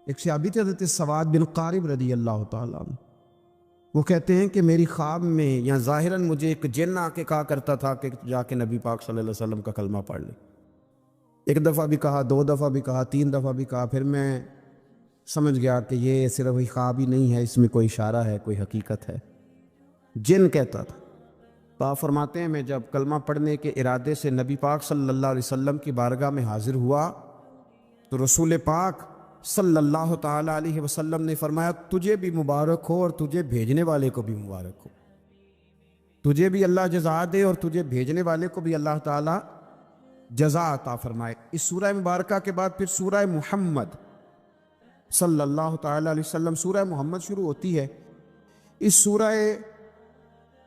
ایک صحابی تھے حضرت سواد بن قارب رضی اللہ تعالیٰ عنہ، وہ کہتے ہیں کہ میری خواب میں یا ظاہراً مجھے ایک جن آ کے کہا کرتا تھا کہ جا کے نبی پاک صلی اللہ علیہ وسلم کا کلمہ پڑھ لے۔ ایک دفعہ بھی کہا، دو دفعہ بھی کہا، تین دفعہ بھی کہا، پھر میں سمجھ گیا کہ یہ صرف وہی خواب ہی نہیں ہے، اس میں کوئی اشارہ ہے، کوئی حقیقت ہے۔ جن کہتا تھا۔ تو آپ فرماتے ہیں میں جب کلمہ پڑھنے کے ارادے سے نبی پاک صلی اللہ علیہ وسلم کی بارگاہ میں حاضر ہوا تو رسول پاک صلی اللہ تعالیٰ علیہ وسلم نے فرمایا تجھے بھی مبارک ہو اور تجھے بھیجنے والے کو بھی مبارک ہو، تجھے بھی اللہ جزا دے اور تجھے بھیجنے والے کو بھی اللہ تعالیٰ جزا عطا فرمائے۔ اس سورہ مبارکہ کے بعد پھر سورہ محمد صلی اللہ تعالیٰ علیہ وسلم، سورہ محمد شروع ہوتی ہے۔ اس سورہ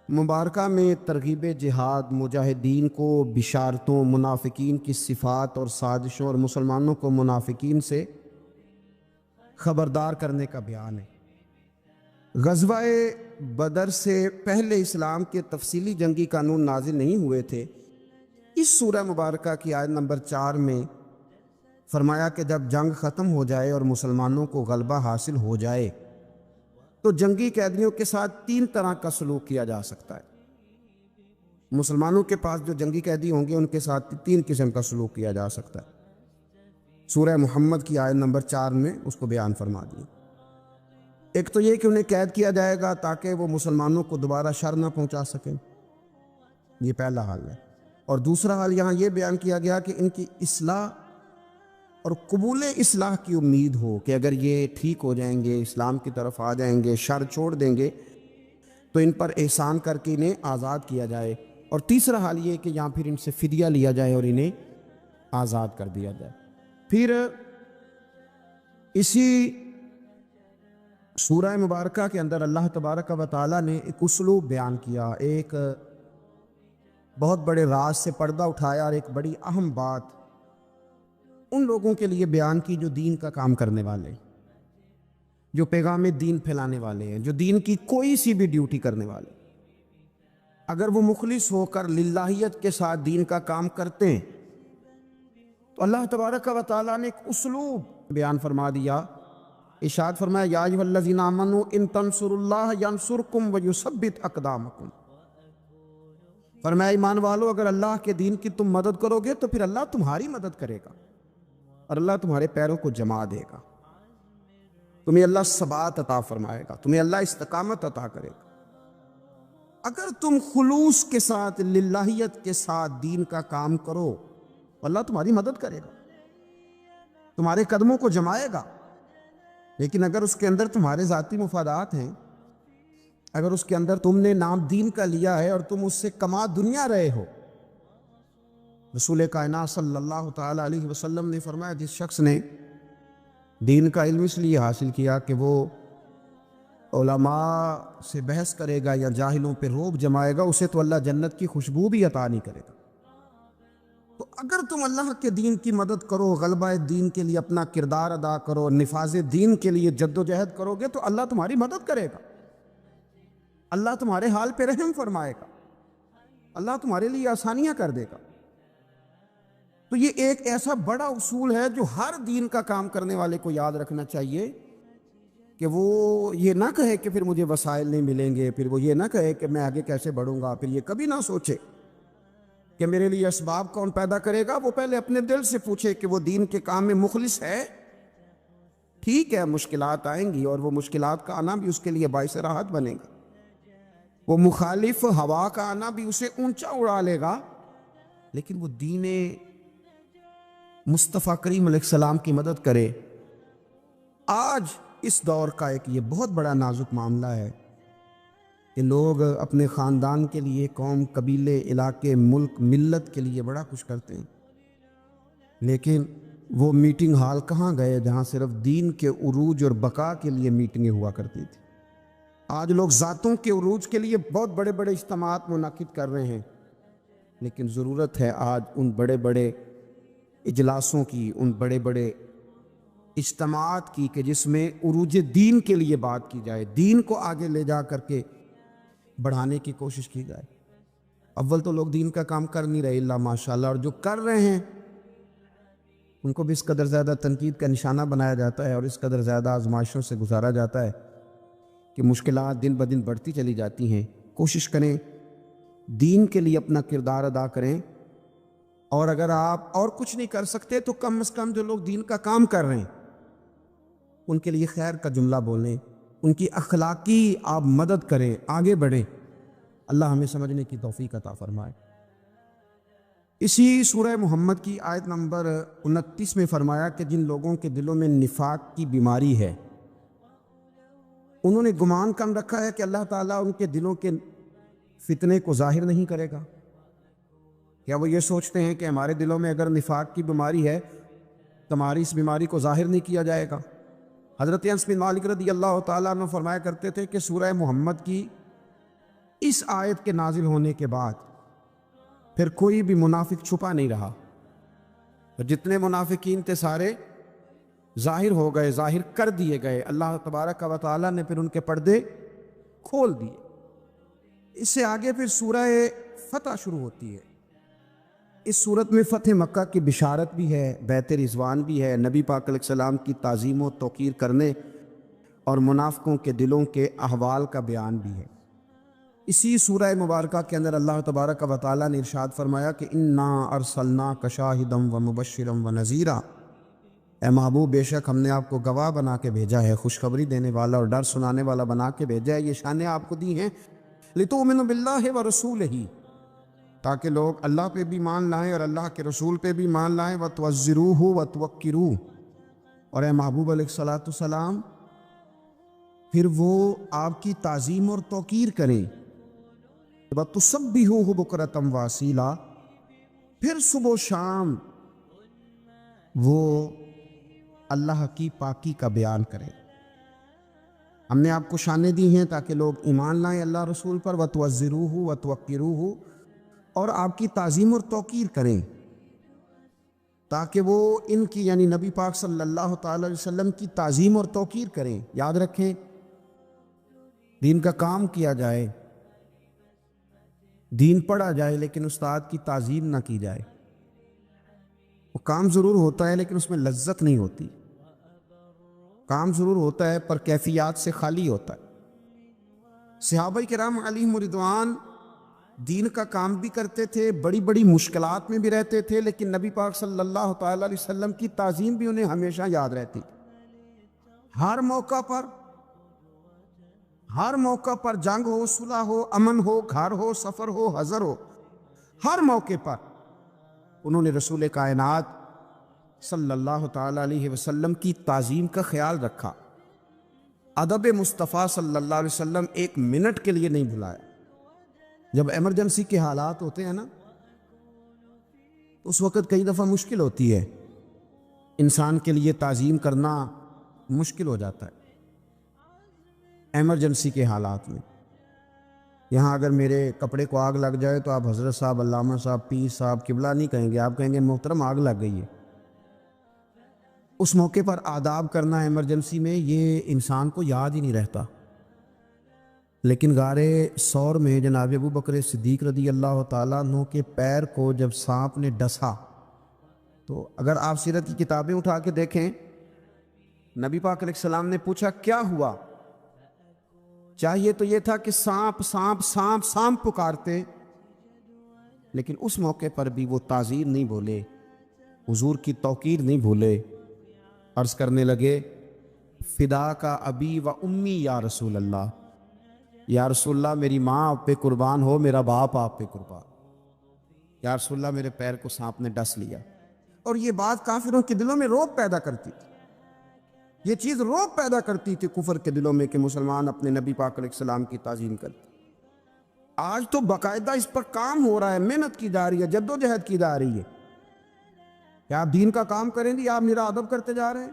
مبارکہ میں ترغیب جہاد، مجاہدین کو بشارتوں، منافقین کی صفات اور سازشوں اور مسلمانوں کو منافقین سے خبردار کرنے کا بیان ہے۔ غزوہ بدر سے پہلے اسلام کے تفصیلی جنگی قانون نازل نہیں ہوئے تھے۔ اس سورہ مبارکہ کی آیت نمبر 4 میں فرمایا کہ جب جنگ ختم ہو جائے اور مسلمانوں کو غلبہ حاصل ہو جائے تو جنگی قیدیوں کے ساتھ 3 طرح کا سلوک کیا جا سکتا ہے۔ مسلمانوں کے پاس جو جنگی قیدی ہوں گے ان کے ساتھ 3 قسم کا سلوک کیا جا سکتا ہے۔ سورہ محمد کی آیت نمبر 4 میں اس کو بیان فرما دیا۔ ایک تو یہ کہ انہیں قید کیا جائے گا تاکہ وہ مسلمانوں کو دوبارہ شر نہ پہنچا سکیں، یہ پہلا حال ہے۔ اور دوسرا حال یہاں یہ بیان کیا گیا کہ ان کی اصلاح اور قبول اصلاح کی امید ہو کہ اگر یہ ٹھیک ہو جائیں گے، اسلام کی طرف آ جائیں گے، شر چھوڑ دیں گے تو ان پر احسان کر کے انہیں آزاد کیا جائے۔ اور تیسرا حال یہ کہ یہاں پھر ان سے فدیہ لیا جائے اور انہیں آزاد کر دیا جائے۔ پھر اسی سورہ مبارکہ کے اندر اللہ تبارک و تعالیٰ نے ایک اسلوب بیان کیا، ایک بہت بڑے راز سے پردہ اٹھایا اور ایک بڑی اہم بات ان لوگوں کے لیے بیان کی جو دین کا کام کرنے والے، جو پیغام دین پھیلانے والے ہیں، جو دین کی کوئی سی بھی ڈیوٹی کرنے والے، اگر وہ مخلص ہو کر للہیت کے ساتھ دین کا کام کرتے ہیں تو اللہ تبارک و تعالیٰ نے ایک اسلوب بیان فرما دیا۔ ارشاد فرمایا یا ایھا الذین آمنوا ان تنصروا اللہ ینصرکم ویثبت اقدامکم، فرمایا ایمان والو اگر اللہ کے دین کی تم مدد کرو گے تو پھر اللہ تمہاری مدد کرے گا اور اللہ تمہارے پیروں کو جما دے گا، تمہیں اللہ ثبات عطا فرمائے گا، تمہیں اللہ استقامت عطا کرے گا۔ اگر تم خلوص کے ساتھ، للہیت کے ساتھ دین کا کام کرو اللہ تمہاری مدد کرے گا، تمہارے قدموں کو جمائے گا۔ لیکن اگر اس کے اندر تمہارے ذاتی مفادات ہیں، اگر اس کے اندر تم نے نام دین کا لیا ہے اور تم اس سے کما دنیا رہے ہو، رسول کائنات صلی اللہ تعالیٰ علیہ وسلم نے فرمایا جس شخص نے دین کا علم اس لیے حاصل کیا کہ وہ علماء سے بحث کرے گا یا جاہلوں پہ روب جمائے گا، اسے تو اللہ جنت کی خوشبو بھی عطا نہیں کرے گا۔ تو اگر تم اللہ کے دین کی مدد کرو، غلبہ دین کے لیے اپنا کردار ادا کرو، نفاذ دین کے لیے جد و جہد کرو گے تو اللہ تمہاری مدد کرے گا، اللہ تمہارے حال پہ رحم فرمائے گا، اللہ تمہارے لیے آسانیاں کر دے گا۔ تو یہ ایک ایسا بڑا اصول ہے جو ہر دین کا کام کرنے والے کو یاد رکھنا چاہیے کہ وہ یہ نہ کہے کہ پھر مجھے وسائل نہیں ملیں گے، پھر وہ یہ نہ کہے کہ میں آگے کیسے بڑھوں گا، پھر یہ کبھی نہ سوچے کہ میرے لیے اسباب کون پیدا کرے گا۔ وہ پہلے اپنے دل سے پوچھے کہ وہ دین کے کام میں مخلص ہے۔ ٹھیک ہے مشکلات آئیں گی اور وہ مشکلات کا آنا بھی اس کے لیے باعث راحت بنے گا، وہ مخالف ہوا کا آنا بھی اسے اونچا اڑا لے گا، لیکن وہ دین مصطفیٰ کریم علیہ السلام کی مدد کرے۔ آج اس دور کا ایک یہ بہت بڑا نازک معاملہ ہے کہ لوگ اپنے خاندان کے لیے، قوم، قبیلے، علاقے، ملک، ملت کے لیے بڑا کچھ کرتے ہیں، لیکن وہ میٹنگ ہال کہاں گئے جہاں صرف دین کے عروج اور بقا کے لیے میٹنگیں ہوا کرتی تھی۔ آج لوگ ذاتوں کے عروج کے لیے بہت بڑے بڑے اجتماعات منعقد کر رہے ہیں، لیکن ضرورت ہے آج ان بڑے بڑے اجلاسوں کی، ان بڑے بڑے اجتماعات کی کہ جس میں عروج دین کے لیے بات کی جائے، دین کو آگے لے جا کر کے بڑھانے کی کوشش کی جائے۔ اول تو لوگ دین کا کام کر نہیں رہے الا ماشاءاللہ، اور جو کر رہے ہیں ان کو بھی اس قدر زیادہ تنقید کا نشانہ بنایا جاتا ہے اور اس قدر زیادہ آزمائشوں سے گزارا جاتا ہے کہ مشکلات دن بدن بڑھتی چلی جاتی ہیں۔ کوشش کریں دین کے لیے اپنا کردار ادا کریں، اور اگر آپ اور کچھ نہیں کر سکتے تو کم از کم جو لوگ دین کا کام کر رہے ہیں ان کے لیے خیر کا جملہ بولیں، ان کی اخلاقی آپ مدد کریں، آگے بڑھیں۔ اللہ ہمیں سمجھنے کی توفیق عطا فرمائے۔ اسی سورہ محمد کی آیت نمبر 29 میں فرمایا کہ جن لوگوں کے دلوں میں نفاق کی بیماری ہے، انہوں نے گمان کم رکھا ہے کہ اللہ تعالیٰ ان کے دلوں کے فتنے کو ظاہر نہیں کرے گا۔ کیا وہ یہ سوچتے ہیں کہ ہمارے دلوں میں اگر نفاق کی بیماری ہے تو ہماری اس بیماری کو ظاہر نہیں کیا جائے گا؟ حضرت انس بن مالک رضی اللہ تعالیٰ عنہ فرمایا کرتے تھے کہ سورہ محمد کی اس آیت کے نازل ہونے کے بعد پھر کوئی بھی منافق چھپا نہیں رہا، جتنے منافقین تھے سارے ظاہر ہو گئے، ظاہر کر دیے گئے۔ اللہ تبارک و تعالیٰ نے پھر ان کے پردے کھول دیے۔ اس سے آگے پھر سورہ فتح شروع ہوتی ہے۔ اس صورت میں فتح مکہ کی بشارت بھی ہے، بیت رضوان بھی ہے، نبی پاک علیہ السلام کی تعظیم و توقیر کرنے اور منافقوں کے دلوں کے احوال کا بیان بھی ہے۔ اسی سورہ مبارکہ کے اندر اللہ تبارک و تعالیٰ نے ارشاد فرمایا کہ انا ارسلناک شاہدا و مبشرا و نذیرا، اے محبوب بے شک ہم نے آپ کو گواہ بنا کے بھیجا ہے، خوشخبری دینے والا اور ڈر سنانے والا بنا کے بھیجا ہے۔ یہ شانیں آپ کو دی ہیں لتؤمنوا باللہ ورسولہ، تاکہ لوگ اللہ پہ بھی مان لائیں اور اللہ کے رسول پہ بھی مان لائیں، وتوزروہ وتوقروہ، اور اے محبوب علیہ الصلوۃ والسلام پھر وہ آپ کی تعظیم اور توقیر کریں، وتسبحوہ بکرۃ واصیلا، پھر صبح و شام وہ اللہ کی پاکی کا بیان کریں۔ ہم نے آپ کو شانیں دی ہیں تاکہ لوگ ایمان لائیں اللہ رسول پر، وتوزروہ وتوقروہ، اور آپ کی تعظیم اور توقیر کریں، تاکہ وہ ان کی یعنی نبی پاک صلی اللہ تعالی علیہ وسلم کی تعظیم اور توقیر کریں۔ یاد رکھیں دین کا کام کیا جائے، دین پڑھا جائے، لیکن استاد کی تعظیم نہ کی جائے۔ وہ کام ضرور ہوتا ہے لیکن اس میں لذت نہیں ہوتی، کام ضرور ہوتا ہے پر کیفیات سے خالی ہوتا ہے۔ صحابہ کرام علیہم رضوان دین کا کام بھی کرتے تھے، بڑی بڑی مشکلات میں بھی رہتے تھے، لیکن نبی پاک صلی اللہ تعالی علیہ وسلم کی تعظیم بھی انہیں ہمیشہ یاد رہتی۔ ہر موقع پر جنگ ہو، صلح ہو، امن ہو، گھر ہو، سفر ہو، حضر ہو، ہر موقع پر انہوں نے رسول کائنات صلی اللہ تعالی علیہ وسلم کی تعظیم کا خیال رکھا۔ ادب مصطفیٰ صلی اللہ علیہ وسلم ایک منٹ کے لیے نہیں بھلایا۔ جب ایمرجنسی کے حالات ہوتے ہیں نا تو اس وقت کئی دفعہ مشکل ہوتی ہے، انسان کے لیے تعظیم کرنا مشکل ہو جاتا ہے ایمرجنسی کے حالات میں۔ یہاں اگر میرے کپڑے کو آگ لگ جائے تو آپ حضرت صاحب، علامہ صاحب، پیر صاحب، قبلہ نہیں کہیں گے، آپ کہیں گے محترم آگ لگ گئی ہے۔ اس موقع پر آداب کرنا ایمرجنسی میں یہ انسان کو یاد ہی نہیں رہتا۔ لیکن غار ثور میں جناب ابو بکر صدیق رضی اللہ تعالیٰ عنہ کے پیر کو جب سانپ نے ڈسا تو اگر آپ سیرت کی کتابیں اٹھا کے دیکھیں، نبی پاک علیہ السلام نے پوچھا کیا ہوا؟ چاہیے تو یہ تھا کہ سانپ سانپ سانپ سانپ پکارتے، لیکن اس موقع پر بھی وہ تعظیم نہیں بھولے، حضور کی توقیر نہیں بھولے، عرض کرنے لگے فدا کا ابی و امی یا رسول اللہ، یا رسول اللہ میری ماں آپ پہ قربان ہو، میرا باپ آپ پہ قربان، یا رسول اللہ میرے پیر کو سانپ نے ڈس لیا۔ اور یہ بات کافروں کے دلوں میں روب پیدا کرتی تھی، یہ چیز روب پیدا کرتی تھی کفر کے دلوں میں کہ مسلمان اپنے نبی پاک علیہ السلام کی تعظیم کرتے۔ آج تو باقاعدہ اس پر کام ہو رہا ہے، محنت کی جا رہی ہے، جد و جہد کی جا رہی ہے کہ آپ دین کا کام کریں گے، آپ میرا ادب کرتے جا رہے ہیں،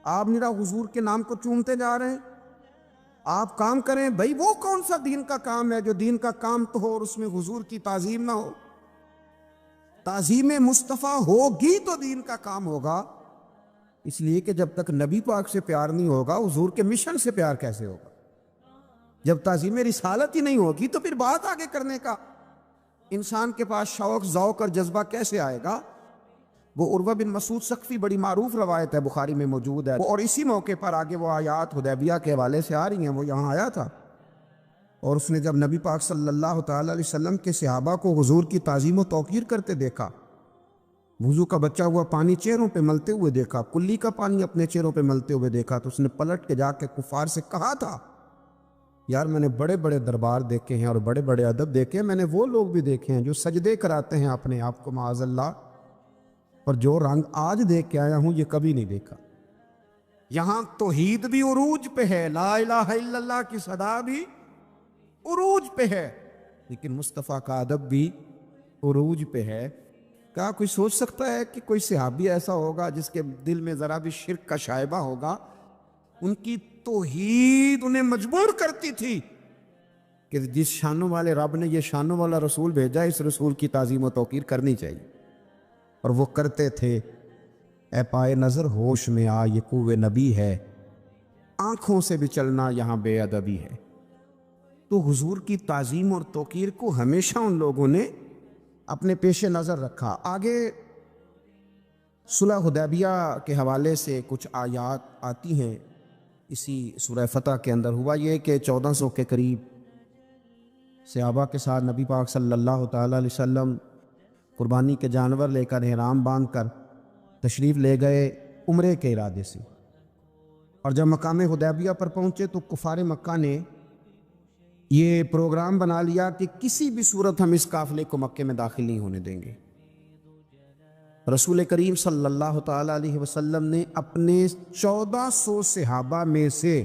آپ میرا حضور کے نام کو چومتے جا رہے ہیں، آپ کام کریں۔ بھائی وہ کون سا دین کا کام ہے جو دین کا کام تو ہو اور اس میں حضور کی تعظیم نہ ہو؟ تعظیم مصطفیٰ ہوگی تو دین کا کام ہوگا، اس لیے کہ جب تک نبی پاک سے پیار نہیں ہوگا حضور کے مشن سے پیار کیسے ہوگا؟ جب تعظیم رسالت ہی نہیں ہوگی تو پھر بات آگے کرنے کا انسان کے پاس شوق ذوق اور جذبہ کیسے آئے گا؟ وہ عروہ بن مسعود ثقفی، بڑی معروف روایت ہے، بخاری میں موجود ہے، اور اسی موقع پر آگے وہ آیات حدیبیہ کے حوالے سے آ رہی ہیں، وہ یہاں آیا تھا اور اس نے جب نبی پاک صلی اللہ تعالی علیہ وسلم کے صحابہ کو حضور کی تعظیم و توقیر کرتے دیکھا، وضو کا بچا ہوا پانی چہروں پہ ملتے ہوئے دیکھا، کلی کا پانی اپنے چہروں پہ ملتے ہوئے دیکھا، تو اس نے پلٹ کے جا کے کفار سے کہا تھا، یار میں نے بڑے بڑے دربار دیکھے ہیں اور بڑے بڑے ادب دیکھے ہیں، میں نے وہ لوگ بھی دیکھے ہیں جو سجدے کراتے ہیں اپنے آپ کو معاذ اللہ، پر جو رنگ آج دیکھ کے آیا ہوں یہ کبھی نہیں دیکھا۔ یہاں توحید بھی عروج پہ ہے، لا الہ الا اللہ کی صدا بھی عروج پہ ہے، لیکن مصطفیٰ کا ادب بھی عروج پہ ہے۔ کیا کوئی سوچ سکتا ہے کہ کوئی صحابی ایسا ہوگا جس کے دل میں ذرا بھی شرک کا شائبہ ہوگا؟ ان کی توحید انہیں مجبور کرتی تھی کہ جس شانوں والے رب نے یہ شانوں والا رسول بھیجا، اس رسول کی تعظیم و توقیر کرنی چاہیے، اور وہ کرتے تھے۔ اے پائے نظر ہوش میں آ، یہ کوہ نبی ہے، آنکھوں سے بھی چلنا یہاں بے ادبی ہے۔ تو حضور کی تعظیم اور توقیر کو ہمیشہ ان لوگوں نے اپنے پیش نظر رکھا۔ آگے صلح حدیبیہ کے حوالے سے کچھ آیات آتی ہیں اسی سورہ فتح کے اندر۔ ہوا یہ کہ 1400 کے قریب صحابہ کے ساتھ نبی پاک صلی اللہ تعالیٰ علیہ وسلم قربانی کے جانور لے کر احرام باندھ کر تشریف لے گئے عمرے کے ارادے سے، اور جب مقام حدیبیہ پر پہنچے تو کفار مکہ نے یہ پروگرام بنا لیا کہ کسی بھی صورت ہم اس قافلے کو مکے میں داخل نہیں ہونے دیں گے۔ رسول کریم صلی اللہ تعالیٰ علیہ وسلم نے اپنے 1400 صحابہ میں سے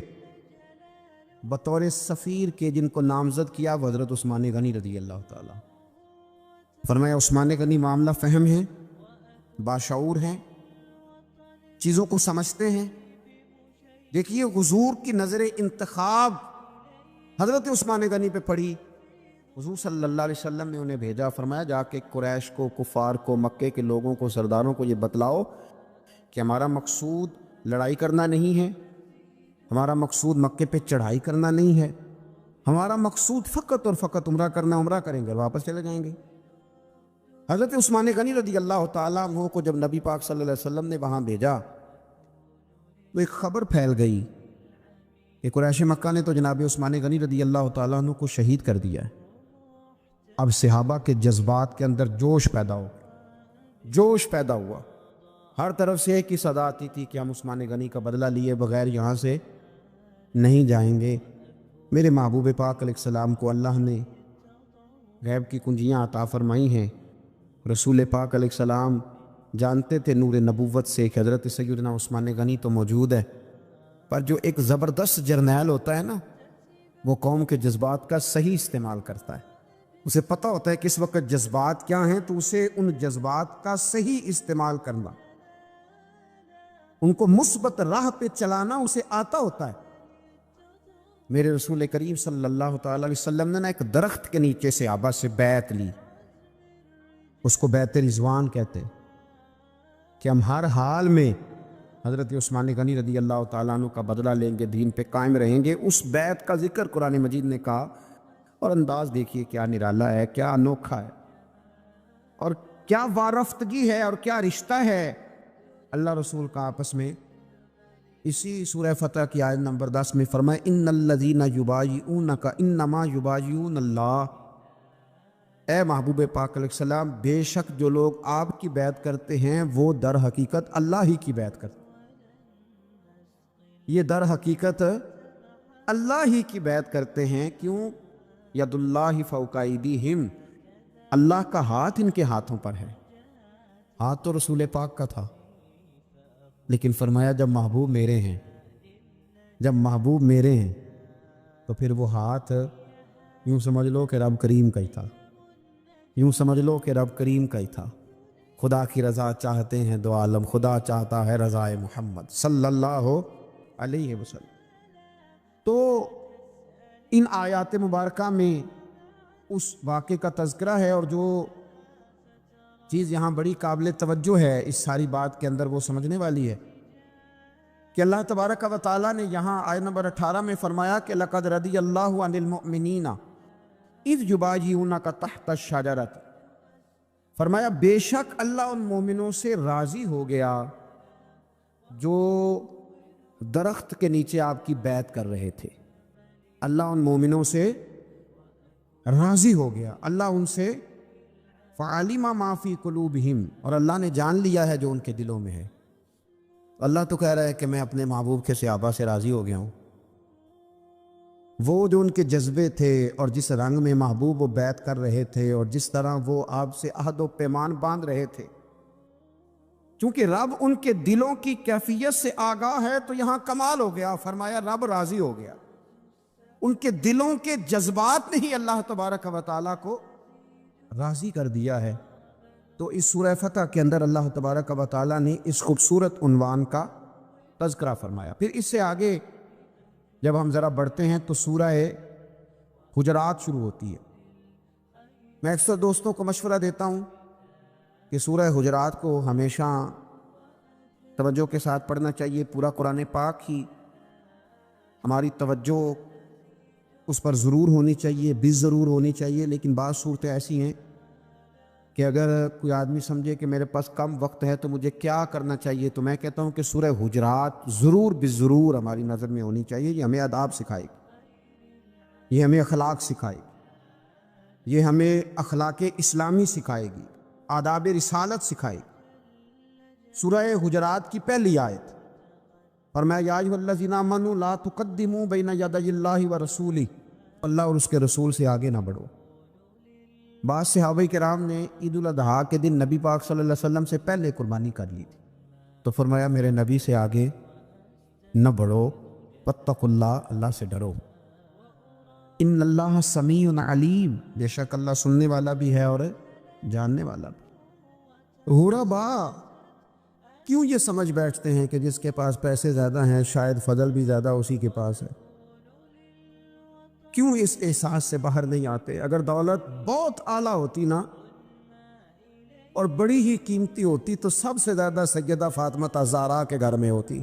بطور سفیر کے جن کو نامزد کیا وہ حضرت عثمان غنی رضی اللہ تعالیٰ۔ فرمایا عثمان غنی معاملہ فہم ہیں، باشعور ہیں، چیزوں کو سمجھتے ہیں۔ دیکھیے حضور کی نظر انتخاب حضرت عثمان غنی پہ پڑی، حضور صلی اللہ علیہ وسلم نے انہیں بھیجا، فرمایا جا کے قریش کو، کفار کو، مکے کے لوگوں کو، سرداروں کو یہ بتلاؤ کہ ہمارا مقصود لڑائی کرنا نہیں ہے، ہمارا مقصود مکے پہ چڑھائی کرنا نہیں ہے، ہمارا مقصود فقط اور فقط عمرہ کرنا، عمرہ کریں گے اور واپس چلے جائیں گے۔ حضرت عثمان غنی رضی اللہ تعالیٰ عنہ کو جب نبی پاک صلی اللہ علیہ وسلم نے وہاں بھیجا تو ایک خبر پھیل گئی کہ قریش مکہ نے تو جناب عثمان غنی رضی اللہ تعالیٰ عنہ کو شہید کر دیا ہے۔ اب صحابہ کے جذبات کے اندر جوش پیدا ہوا، ہر طرف سے ایک ہی صدا آتی تھی کہ ہم عثمان غنی کا بدلہ لیے بغیر یہاں سے نہیں جائیں گے۔ میرے محبوب پاک علیہ السلام کو اللہ نے غیب کی کنجیاں عطا فرمائی ہیں۔ رسول پاک علیہ السلام جانتے تھے نور نبوت سے کہ حضرت سیدنا عثمان غنی تو موجود ہے، پر جو ایک زبردست جرنیل ہوتا ہے نا، وہ قوم کے جذبات کا صحیح استعمال کرتا ہے۔ اسے پتہ ہوتا ہے کہ اس وقت جذبات کیا ہیں، تو اسے ان جذبات کا صحیح استعمال کرنا، ان کو مثبت راہ پہ چلانا اسے آتا ہوتا ہے۔ میرے رسول کریم صلی اللہ تعالی علیہ وسلم نے ایک درخت کے نیچے سے صحابہ سے بیعت لی، اس کو بیعت رضوان کہتے ہیں، کہ ہم ہر حال میں حضرت عثمان غنی رضی اللہ تعالیٰ عنہ کا بدلہ لیں گے، دین پہ قائم رہیں گے۔ اس بیعت کا ذکر قرآن مجید نے کہا، اور انداز دیکھیے کیا نرالا ہے، کیا انوکھا ہے، اور کیا وارفتگی ہے، اور کیا رشتہ ہے اللہ رسول کا آپس میں۔ اسی سورہ فتح کی آیت نمبر 10 میں فرمائے ان الذین یبایعونک انما یبایعون اللہ، اے محبوب پاک علیہ السلام، بے شک جو لوگ آپ کی بیعت کرتے ہیں وہ در حقیقت اللہ ہی کی بیعت کرتے ہیں۔ یہ در حقیقت اللہ ہی کی بیعت کرتے ہیں۔ کیوں؟ ید اللہ فوق ایدیہم، اللہ کا ہاتھ ان کے ہاتھوں پر ہے۔ ہاتھ تو رسول پاک کا تھا، لیکن فرمایا جب محبوب میرے ہیں، تو پھر وہ ہاتھ یوں سمجھ لو کہ رب کریم کا ہی تھا۔ خدا کی رضا چاہتے ہیں دو عالم، خدا چاہتا ہے رضا محمد صلی اللہ علیہ وسلم۔ تو ان آیات مبارکہ میں اس واقعے کا تذکرہ ہے، اور جو چیز یہاں بڑی قابل توجہ ہے اس ساری بات کے اندر وہ سمجھنے والی ہے کہ اللہ تبارک و تعالیٰ نے یہاں آیت نمبر 18 میں فرمایا کہ لَقَدْ رَضِيَ اللَّهُ عَنِ الْمُؤْمِنِينَ اِذْ يُبَایِعُونَکَ تَحْتَ الشَّجَرَةِ، فرمایا بے شک اللہ ان مومنوں سے راضی ہو گیا جو درخت کے نیچے آپ کی بیعت کر رہے تھے. اللہ ان مومنوں سے راضی ہو گیا, اللہ ان سے فعلم ما فی قلوبہم, اور اللہ نے جان لیا ہے جو ان کے دلوں میں ہے. اللہ تو کہہ رہا ہے کہ میں اپنے محبوب کے صحابہ سے راضی ہو گیا ہوں. وہ جو ان کے جذبے تھے اور جس رنگ میں محبوب وہ بیعت کر رہے تھے اور جس طرح وہ آپ سے عہد و پیمان باندھ رہے تھے, چونکہ رب ان کے دلوں کی کیفیت سے آگاہ ہے تو یہاں کمال ہو گیا. فرمایا رب راضی ہو گیا, ان کے دلوں کے جذبات نے ہی اللہ تبارک و تعالیٰ کو راضی کر دیا ہے. تو اس سورہ فتح کے اندر اللہ تبارک و تعالیٰ نے اس خوبصورت عنوان کا تذکرہ فرمایا. پھر اس سے آگے جب ہم ذرا بڑھتے ہیں تو سورہ حجرات شروع ہوتی ہے. میں اکثر دوستوں کو مشورہ دیتا ہوں کہ سورہ حجرات کو ہمیشہ توجہ کے ساتھ پڑھنا چاہیے. پورا قرآن پاک ہی ہماری توجہ اس پر ضرور ہونی چاہیے, بھی ضرور ہونی چاہیے. لیکن بعض صورتیں ایسی ہیں کہ اگر کوئی آدمی سمجھے کہ میرے پاس کم وقت ہے تو مجھے کیا کرنا چاہیے, تو میں کہتا ہوں کہ سورہ حجرات ضرور ضرور ہماری نظر میں ہونی چاہیے. یہ ہمیں آداب سکھائے گی, یہ ہمیں اخلاق سکھائے گی, یہ ہمیں اخلاق اسلامی سکھائے گی, آداب رسالت سکھائے گی. سورہ حجرات کی پہلی آیت فرمایا یا ایھا الذین آمنوا لا تقدموا بین یدی اللہ ورسولہ, اللہ اور اس کے رسول سے آگے نہ بڑھو. بعض صحابہ کرام نے عید الاضحیٰ کے دن نبی پاک صلی اللہ علیہ وسلم سے پہلے قربانی کر لی تھی, تو فرمایا میرے نبی سے آگے نہ بڑھو, واتقوا اللہ, اللہ سے ڈرو. ان اللہ سمیع علیم, بے شک اللہ سننے والا بھی ہے اور جاننے والا بھی. غربا, کیوں یہ سمجھ بیٹھتے ہیں کہ جس کے پاس پیسے زیادہ ہیں شاید فضل بھی زیادہ اسی کے پاس ہے؟ کیوں اس احساس سے باہر نہیں آتے؟ اگر دولت بہت اعلیٰ ہوتی نا اور بڑی ہی قیمتی ہوتی تو سب سے زیادہ سیدہ فاطمہ الزہرا کے گھر میں ہوتی,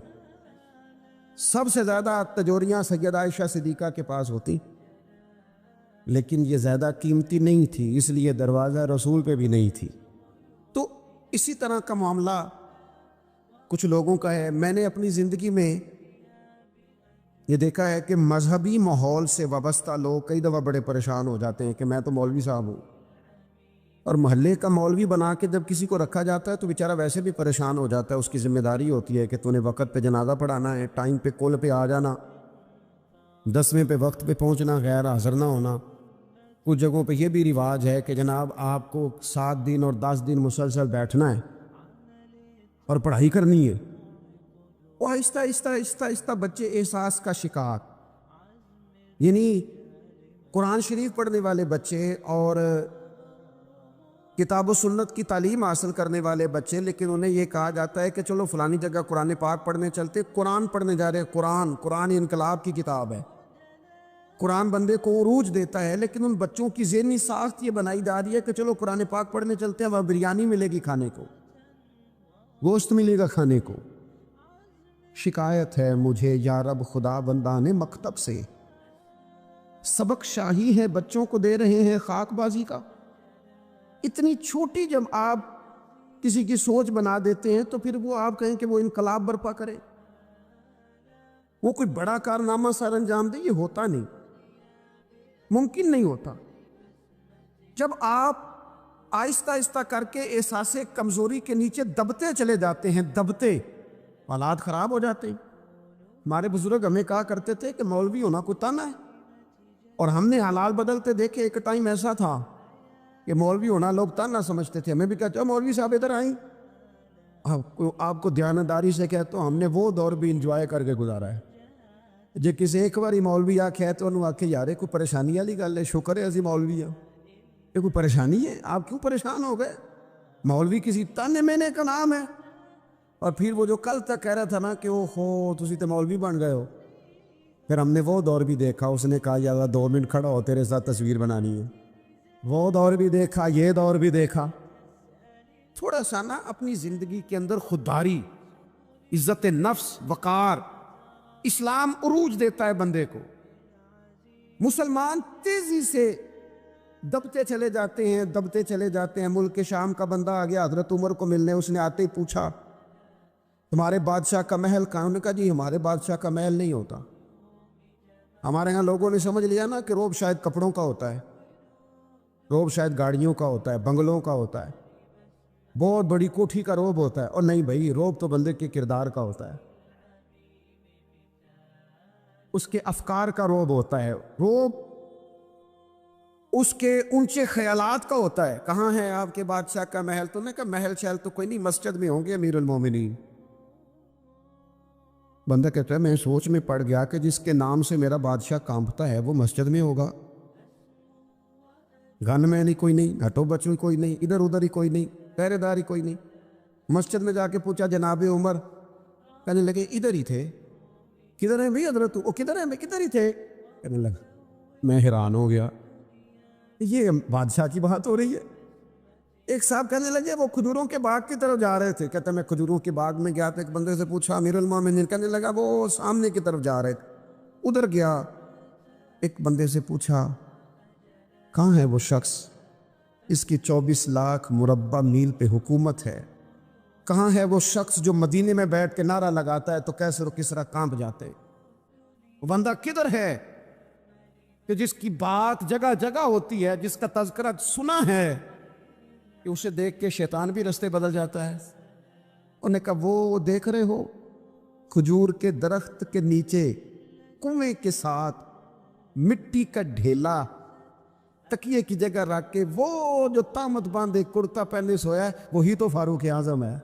سب سے زیادہ تجوریاں سیدہ عائشہ صدیقہ کے پاس ہوتی. لیکن یہ زیادہ قیمتی نہیں تھی, اس لیے دروازہ رسول پہ بھی نہیں تھی. تو اسی طرح کا معاملہ کچھ لوگوں کا ہے. میں نے اپنی زندگی میں یہ دیکھا ہے کہ مذہبی ماحول سے وابستہ لوگ کئی دفعہ بڑے پریشان ہو جاتے ہیں کہ میں تو مولوی صاحب ہوں, اور محلے کا مولوی بنا کے جب کسی کو رکھا جاتا ہے تو بیچارہ ویسے بھی پریشان ہو جاتا ہے. اس کی ذمہ داری ہوتی ہے کہ تو نے وقت پہ جنازہ پڑھانا ہے, ٹائم پہ کل پہ آ جانا, 10ویں پہ وقت پہ پہنچنا, غیر حاضر نہ ہونا. کچھ جگہوں پہ یہ بھی رواج ہے کہ جناب آپ کو 7 دن اور 10 دن مسلسل بیٹھنا ہے اور پڑھائی کرنی ہے. وہ آہستہ آہستہ آہستہ آہستہ بچے احساس کا شکار, یعنی قرآن شریف پڑھنے والے بچے اور کتاب و سنت کی تعلیم حاصل کرنے والے بچے, لیکن انہیں یہ کہا جاتا ہے کہ چلو فلانی جگہ قرآن پاک پڑھنے چلتے, قرآن پڑھنے جا رہے. قرآن انقلاب کی کتاب ہے, قرآن بندے کو عروج دیتا ہے. لیکن ان بچوں کی ذہنی ساخت یہ بنائی جا رہی ہے کہ چلو قرآن پاک پڑھنے چلتے ہیں, وہاں بریانی ملے گی کھانے کو, گوشت ملے گا کھانے کو. شکایت ہے مجھے یا رب خدا بندان مکتب سے, سبق شاہی ہے بچوں کو دے رہے ہیں خاک بازی کا. اتنی چھوٹی جب آپ کسی کی سوچ بنا دیتے ہیں تو پھر وہ آپ کہیں کہ وہ انقلاب برپا کرے, وہ کوئی بڑا کارنامہ سر انجام دے, یہ ہوتا نہیں, ممکن نہیں ہوتا. جب آپ آہستہ آہستہ کر کے احساس کمزوری کے نیچے دبتے چلے جاتے ہیں, دبتے, حالات خراب ہو جاتے ہیں. ہمارے بزرگ ہمیں کہا کرتے تھے کہ مولوی ہونا کوئی تانا ہے, اور ہم نے حالات بدلتے دیکھے. ایک ٹائم ایسا تھا کہ مولوی ہونا لوگ تانا سمجھتے تھے. ہمیں بھی کہتے مولوی صاحب ادھر آئیں, آپ کو دیانتداری سے کہتا ہوں ہم نے وہ دور بھی انجوائے کر کے گزارا ہے. جے کسی ایک باری مولوی آکھے تو انہوں آکھے یار کوئی پریشانی والی گل ہے, شکر ہے اسی مولوی ہیں, یہ کوئی پریشانی ہے, آپ کیوں پریشان ہو گئے؟ مولوی کسی تانے مینے کا نام ہے. اور پھر وہ جو کل تک کہہ رہا تھا نا کہ او ہو تسی تو مولوی بن گئے ہو, پھر ہم نے وہ دور بھی دیکھا. اس نے کہا یار 2 منٹ کھڑا ہو تیرے ساتھ تصویر بنانی ہے. وہ دور بھی دیکھا, یہ دور بھی دیکھا. تھوڑا سا نا اپنی زندگی کے اندر خودداری, عزت نفس, وقار, اسلام عروج دیتا ہے بندے کو. مسلمان تیزی سے دبتے چلے جاتے ہیں، دبتے چلے جاتے ہیں۔ ملک کے شام کا بندہ آ گیا حضرت عمر کو ملنے، اس نے آتے ہی پوچھا تمہارے بادشاہ کا محل کہاں؟ انہوں نے کہا جی ہمارے بادشاہ کا محل نہیں ہوتا، ہمارے ہاں لوگوں نے سمجھ لیا نا کہ روب شاید کپڑوں کا ہوتا ہے، روب شاید گاڑیوں کا ہوتا ہے، بنگلوں کا ہوتا ہے، بہت بڑی کوٹھی کا روب ہوتا ہے۔ اور نہیں بھائی، روب تو بندے کے کردار کا ہوتا ہے، اس کے افکار کا روب ہوتا ہے، روب اس کے اونچے خیالات کا ہوتا ہے۔ کہاں ہے آپ کے بادشاہ کا محل؟ تو نے کہا محل شہل تو کوئی نہیں، مسجد میں ہوں گے امیر المومنین۔ بندہ کہتا ہے میں سوچ میں پڑ گیا کہ جس کے نام سے میرا بادشاہ کانپتا ہے وہ مسجد میں ہوگا، گن میں نہیں کوئی نہیں، ہٹو بچوں کوئی نہیں، ادھر ادھر ہی کوئی نہیں، پہرے دار ہی کوئی نہیں۔ مسجد میں جا کے پوچھا جناب عمر، کہنے لگے ادھر ہی تھے۔ کدھر ہیں بھائی حضرت؟ وہ کدھر ہیں بھائی؟ کدھر ہی تھے؟ کہنے لگا میں حیران ہو گیا، یہ بادشاہ کی بات ہو رہی ہے۔ ایک صاحب کہنے لگے وہ کھجوروں کے باغ کی طرف جا رہے تھے، کہتے میں کھجوروں کے باغ میں گیا تھا، ایک بندے سے پوچھا امیر المومنین، کہنے لگا وہ سامنے کی طرف جا رہے تھے، ادھر گیا۔ ایک بندے سے پوچھا کہاں ہے وہ شخص، اس کی 24 لاکھ مربع میل پہ حکومت ہے، کہاں ہے وہ شخص جو مدینے میں بیٹھ کے نعرہ لگاتا ہے تو کیسر و کسرا کانپ جاتے؟ وہ بندہ کدھر ہے کہ جس کی بات جگہ جگہ ہوتی ہے، جس کا تذکرہ سنا ہے کہ اسے دیکھ کے شیطان بھی رستے بدل جاتا ہے؟ انہوں نے کہا وہ دیکھ رہے ہو کھجور کے درخت کے نیچے کنویں کے ساتھ مٹی کا ڈھیلا تکیے کی جگہ رکھ کے وہ جو تامت باندھے کرتا پہنے سویا ہے وہی تو فاروق اعظم ہے۔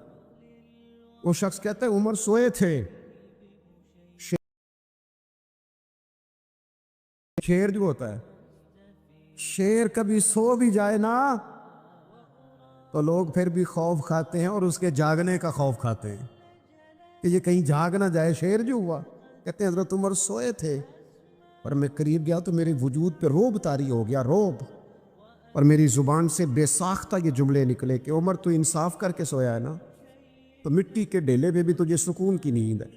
وہ شخص کہتا ہے عمر سوئے تھے، شیر جو ہوتا ہے، شیر کبھی سو بھی جائے نا تو لوگ پھر بھی خوف کھاتے ہیں، اور اس کے جاگنے کا خوف کھاتے ہیں کہ یہ کہیں جاگ نہ جائے۔ شیر جو ہوا، کہتے ہیں حضرت عمر سوئے تھے اور میں قریب گیا تو میرے وجود پہ روب طاری ہو گیا، روب، اور میری زبان سے بے ساختہ یہ جملے نکلے کہ عمر تو انصاف کر کے سویا ہے نا، تو مٹی کے ڈھیلے پہ بھی تجھے سکون کی نیند ہے۔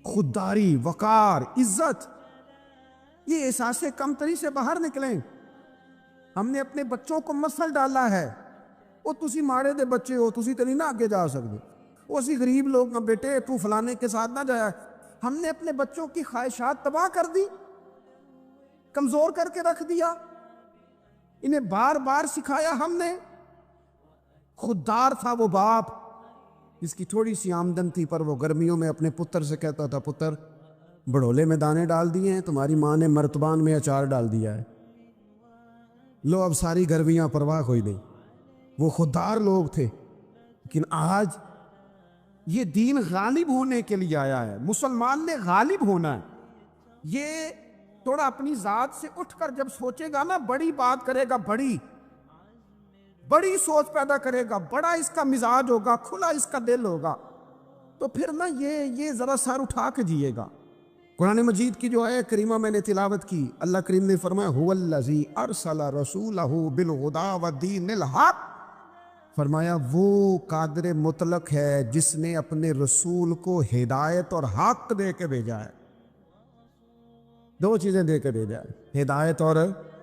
خودداری، وقار، عزت، یہ احساس کمتری سے باہر نکلیں۔ ہم نے اپنے بچوں کو مسل ڈالا ہے، وہ تسی ماڑے دے بچے ہو، تسی تو نہیں نہ آگے جا سکتے، وہ اسی غریب لوگ نہ بیٹے تو فلانے کے ساتھ نہ جایا۔ ہم نے اپنے بچوں کی خواہشات تباہ کر دی، کمزور کر کے رکھ دیا، انہیں بار بار سکھایا ہم نے۔ خوددار تھا وہ باپ جس کی تھوڑی سی آمدن تھی، پر وہ گرمیوں میں اپنے پتر سے کہتا تھا پتر بڑولے میں دانے ڈال دیے ہیں، تمہاری ماں نے مرتبان میں اچار ڈال دیا ہے، لو اب ساری گرمیاں پرواہ کوئی نہیں۔ وہ خوددار لوگ تھے۔ لیکن آج یہ دین غالب ہونے کے لیے آیا ہے، مسلمان نے غالب ہونا ہے۔ یہ تھوڑا اپنی ذات سے اٹھ کر جب سوچے گا نا، بڑی بات کرے گا، بڑی بڑی سوچ پیدا کرے گا، بڑا اس کا مزاج ہوگا، کھلا اس کا دل ہوگا، تو پھر نا یہ ذرا سر اٹھا کے جیے گا۔ قرآن مجید کی جو ہے کریمہ میں نے تلاوت کی، اللہ کریم نے فرمایا هو الذی ارسل رسولہ بالہدی ودین الحق، فرمایا وہ قادر مطلق ہے جس نے اپنے رسول کو ہدایت اور حق دے کے بھیجا ہے۔ دو چیزیں دے کے بھیجا ہے، ہدایت اور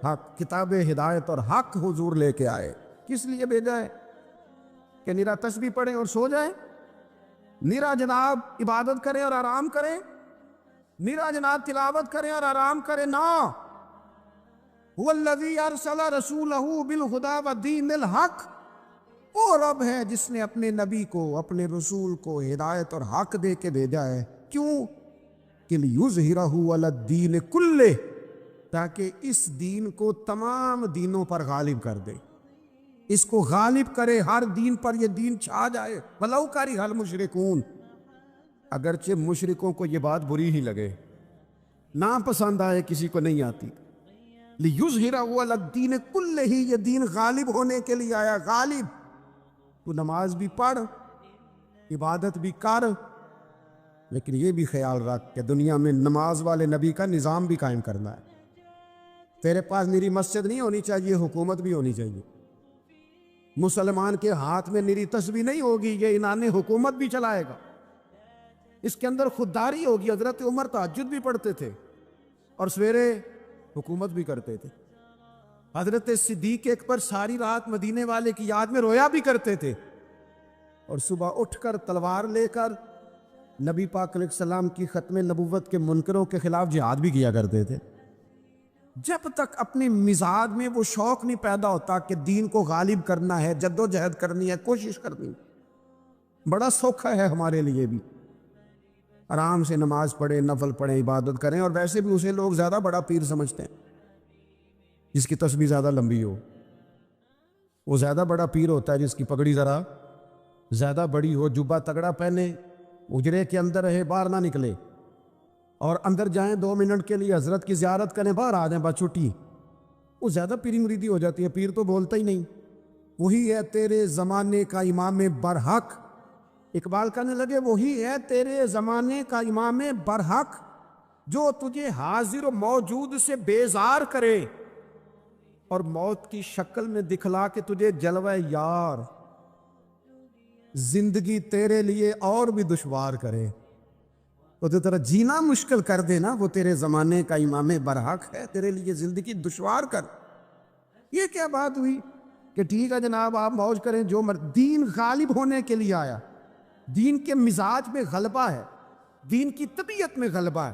حق۔ کتاب ہدایت اور حق حضور لے کے آئے۔ کس لیے بھیجا ہے؟ کہ نرا تسبیح پڑھیں اور سو جائیں، نرا جناب عبادت کریں اور آرام کریں، نرا جناب تلاوت کریں اور آرام کریں؟ نا، هو الذی ارسل رسولہ بالہدی ودین الحق، وہ رب ہے جس نے اپنے نبی کو، اپنے رسول کو ہدایت اور حق دے کے بھیجا ہے۔ کیوں؟ کہ لیظہرہ علی الدین کلہ، تاکہ اس دین کو تمام دینوں پر غالب کر دے، اس کو غالب کرے، ہر دین پر یہ دین چھا جائے۔ ولو کرہ المشرکون، اگرچہ مشرکوں کو یہ بات بری ہی لگے، نا پسند آئے، کسی کو نہیں آتی۔ لیظہرہ علی الدین کلہ، یہ دین غالب ہونے کے لیے آیا۔ غالب، تو نماز بھی پڑھ، عبادت بھی کر، لیکن یہ بھی خیال رکھ کہ دنیا میں نماز والے نبی کا نظام بھی قائم کرنا ہے۔ تیرے پاس نری مسجد نہیں ہونی چاہیے، حکومت بھی ہونی چاہیے۔ مسلمان کے ہاتھ میں نری تسبیح نہیں ہوگی، یہ انان حکومت بھی چلائے گا۔ اس کے اندر خودداری ہوگی۔ حضرت عمر تہجد بھی پڑھتے تھے اور سویرے حکومت بھی کرتے تھے۔ حضرت صدیق اکبر ساری رات مدینے والے کی یاد میں رویا بھی کرتے تھے، اور صبح اٹھ کر تلوار لے کر نبی پاک علیہ السلام کی ختم نبوت کے منکروں کے خلاف جہاد بھی کیا کرتے تھے۔ جب تک اپنے مزاج میں وہ شوق نہیں پیدا ہوتا کہ دین کو غالب کرنا ہے، جد و جہد کرنی ہے، کوشش کرنی ہے، بڑا سوکھا ہے ہمارے لیے بھی، آرام سے نماز پڑھیں، نفل پڑھیں، عبادت کریں، اور ویسے بھی اسے لوگ زیادہ بڑا پیر سمجھتے ہیں جس کی تسبیح زیادہ لمبی ہو۔ وہ زیادہ بڑا پیر ہوتا ہے جس کی پگڑی ذرا زیادہ بڑی ہو، جبہ تگڑا پہنے، اجرے کے اندر رہے، باہر نہ نکلے، اور اندر جائیں 2 منٹ کے لیے حضرت کی زیارت کریں، باہر آ جائیں، بس چھٹی، وہ زیادہ پیری مریدی ہو جاتی ہے۔ پیر تو بولتا ہی نہیں۔ وہی ہے تیرے زمانے کا امام برحق، اقبال کہنے لگے وہی ہے تیرے زمانے کا امام برحق، جو تجھے حاضر و موجود سے بیزار کرے اور موت کی شکل میں دکھلا کے تجھے جلوہ یار، زندگی تیرے لیے اور بھی دشوار کرے، تو تیرا جینا مشکل کر دینا، وہ تیرے زمانے کا امام برحق ہے، تیرے لیے زندگی دشوار کر۔ یہ کیا بات ہوئی کہ ٹھیک ہے جناب آپ موج کریں جو دین غالب ہونے کے لیے آیا، دین کے مزاج میں غلبہ ہے، دین کی طبیعت میں غلبہ ہے،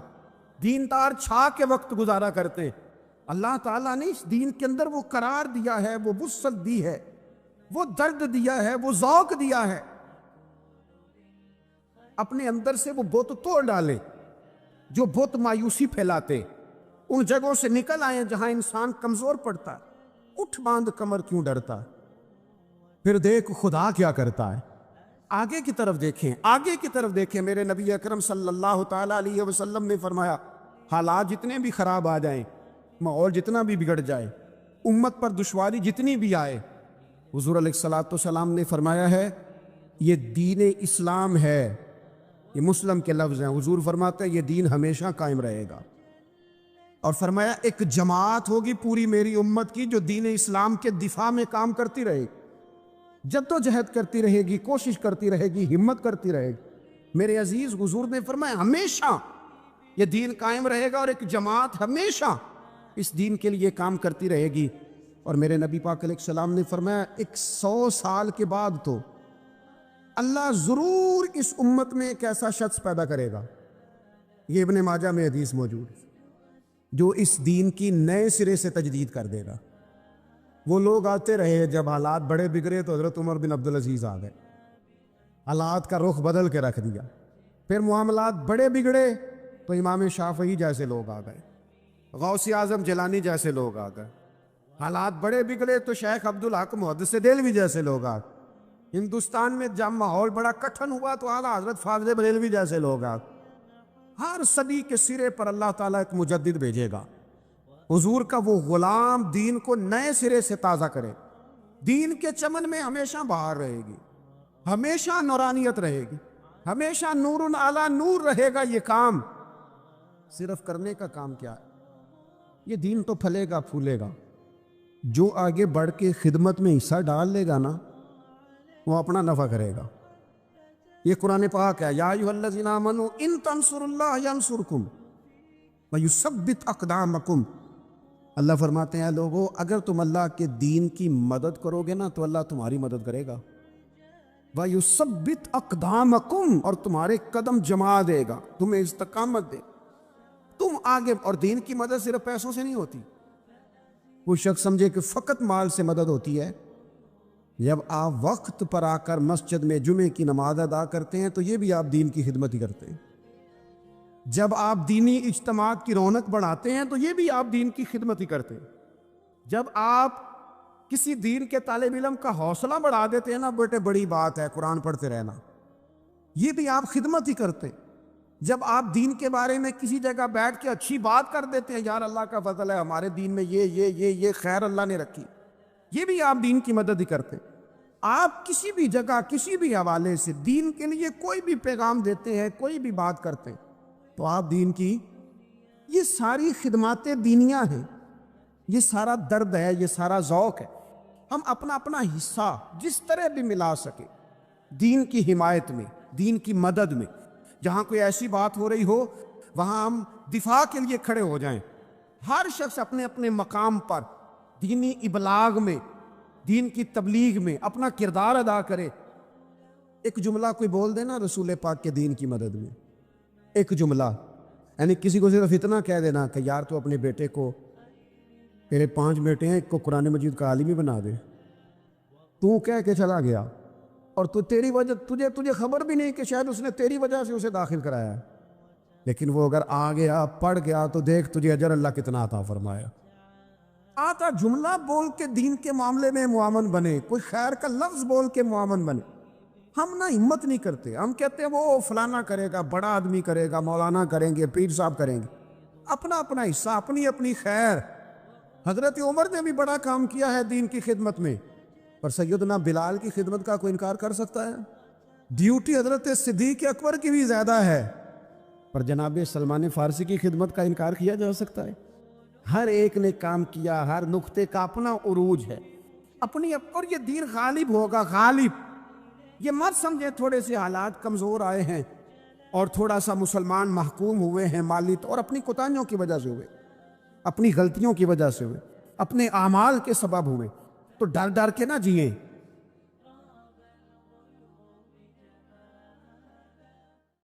دیندار چھا کے وقت گزارا کرتے ہیں۔ اللہ تعالیٰ نے اس دین کے اندر وہ قرار دیا ہے، وہ وسعت دی ہے، وہ درد دیا ہے، وہ ذوق دیا ہے۔ اپنے اندر سے وہ بت توڑ ڈالے جو بت مایوسی پھیلاتے، ان جگہوں سے نکل آئے جہاں انسان کمزور پڑتا ہے، اٹھ باندھ کمر کیوں ڈرتا ہے، پھر دیکھ خدا کیا کرتا ہے۔ آگے کی طرف دیکھیں، آگے کی طرف دیکھیں، میرے نبی اکرم صلی اللہ تعالیٰ علیہ وسلم نے فرمایا حالات جتنے بھی خراب آ جائیں، ماحول جتنا بھی بگڑ جائے، امت پر دشواری جتنی بھی آئے، حضور علیہ الصلوۃ والسلام نے فرمایا ہے یہ دین اسلام ہے، یہ مسلم کے لفظ ہیں، حضور فرماتے ہیں یہ دین ہمیشہ قائم رہے گا، اور فرمایا ایک جماعت ہوگی پوری میری امت کی جو دین اسلام کے دفاع میں کام کرتی رہے گی، جد و جہد کرتی رہے گی، کوشش کرتی رہے گی، ہمت کرتی رہے گی۔ میرے عزیز حضور نے فرمایا ہمیشہ یہ دین قائم رہے گا، اور ایک جماعت ہمیشہ اس دین کے لیے کام کرتی رہے گی۔ اور میرے نبی پاک علیہ السلام نے فرمایا 100 سال کے بعد تو اللہ ضرور اس امت میں ایک ایسا شخص پیدا کرے گا، یہ ابن ماجہ میں حدیث موجود ہے، جو اس دین کی نئے سرے سے تجدید کر دے گا۔ وہ لوگ آتے رہے، جب حالات بڑے بگڑے تو حضرت عمر بن عبدالعزیز آ گئے، حالات کا رخ بدل کے رکھ دیا۔ پھر معاملات بڑے بگڑے تو امام شافعی جیسے لوگ آ گئے، غوث اعظم جیلانی جیسے لوگ آ گئے، حالات بڑے بگڑے تو شیخ عبدالحق محدث دہلوی جیسے لوگ آ گئے، ہندوستان میں جب ماحول بڑا کٹھن ہوا تو اعلیٰ حضرت فاضل بریلوی جیسے لوگ آ گئے۔ ہر صدی کے سرے پر اللہ تعالیٰ ایک مجدد بھیجے گا، حضور کا وہ غلام دین کو نئے سرے سے تازہ کرے، دین کے چمن میں ہمیشہ بہار رہے گی، ہمیشہ نورانیت رہے گی، ہمیشہ نور علی نور رہے گا۔ یہ کام صرف کرنے کا کام کیا ہے، یہ دین تو پھلے گا پھولے گا، جو آگے بڑھ کے خدمت میں حصہ ڈال لے گا نا وہ اپنا نفع کرے گا۔ یہ قرآن پاک ہے، یا ایھا الذین آمنوا ان تنصروا اللہ ینصرکم ویثبت اقدامکم۔ اللہ فرماتے ہیں لوگو اگر تم اللہ کے دین کی مدد کرو گے نا تو اللہ تمہاری مدد کرے گا، ویثبت اقدامکم، اور تمہارے قدم جما دے گا، تمہیں استقامت دے، تم آگے۔ اور دین کی مدد صرف پیسوں سے نہیں ہوتی۔ وہ شخص سمجھے کہ فقط مال سے مدد ہوتی ہے، جب آپ وقت پر آ کر مسجد میں جمعے کی نماز ادا کرتے ہیں تو یہ بھی آپ دین کی خدمت ہی کرتے ہیں، جب آپ دینی اجتماعات کی رونق بڑھاتے ہیں تو یہ بھی آپ دین کی خدمت ہی کرتے ہیں، جب آپ کسی دین کے طالب علم کا حوصلہ بڑھا دیتے ہیں نا بیٹے بڑی بات ہے قرآن پڑھتے رہنا، یہ بھی آپ خدمت ہی کرتے ہیں، جب آپ دین کے بارے میں کسی جگہ بیٹھ کے اچھی بات کر دیتے ہیں یار اللہ کا فضل ہے ہمارے دین میں یہ خیر اللہ نے رکھی، یہ بھی آپ دین کی مدد ہی کرتے ہیں۔ آپ کسی بھی جگہ کسی بھی حوالے سے دین کے لیے کوئی بھی پیغام دیتے ہیں، کوئی بھی بات کرتے ہیں تو آپ دین کی یہ ساری خدمات دینیاں ہیں، یہ سارا درد ہے، یہ سارا ذوق ہے۔ ہم اپنا اپنا حصہ جس طرح بھی ملا سکے دین کی حمایت میں، دین کی مدد میں، جہاں کوئی ایسی بات ہو رہی ہو وہاں ہم دفاع کے لیے کھڑے ہو جائیں۔ ہر شخص اپنے اپنے مقام پر دینی ابلاغ میں، دین کی تبلیغ میں اپنا کردار ادا کرے۔ ایک جملہ کوئی بول دے نا رسول پاک کے دین کی مدد میں، ایک جملہ، یعنی کسی کو صرف اتنا کہہ دینا کہ یار تو اپنے بیٹے کو، تیرے 5 بیٹے ہیں، ایک کو قرآن مجید کا عالم ہی بنا دے، تو کہہ کے چلا گیا اور تو تیری وجہ تجھے خبر بھی نہیں کہ شاید اس نے تیری وجہ سے اسے داخل کرایا ہے، لیکن وہ اگر آ گیا پڑھ گیا تو دیکھ تجھے اجر اللہ کتنا عطا فرمایا۔ آتا جملہ بول کے دین کے معاملے میں معاون بنے، کوئی خیر کا لفظ بول کے معاون بنے۔ ہم نہ ہمت نہیں کرتے، ہم کہتے ہیں وہ فلانا کرے گا، بڑا آدمی کرے گا، مولانا کریں گے، پیر صاحب کریں گے، اپنا اپنا حصہ، اپنی اپنی خیر۔ حضرت عمر نے بھی بڑا کام کیا ہے دین کی خدمت میں، پر سیدنا بلال کی خدمت کا کوئی انکار کر سکتا ہے؟ ڈیوٹی حضرت صدیق اکبر کی بھی زیادہ ہے، پر جناب سلمان فارسی کی خدمت کا انکار کیا جا سکتا ہے؟ ہر ایک نے کام کیا، ہر نقطے کا اپنا عروج ہے، اپنی اور یہ دین غالب ہوگا، غالب۔ یہ مت سمجھیں تھوڑے سے حالات کمزور آئے ہیں اور تھوڑا سا مسلمان محکوم ہوئے ہیں مالی اور اپنی کوتاہیوں کی وجہ سے ہوئے، اپنی غلطیوں کی وجہ سے ہوئے، اپنے اعمال کے سبب ہوئے، تو ڈر ڈر کے نہ جئیں۔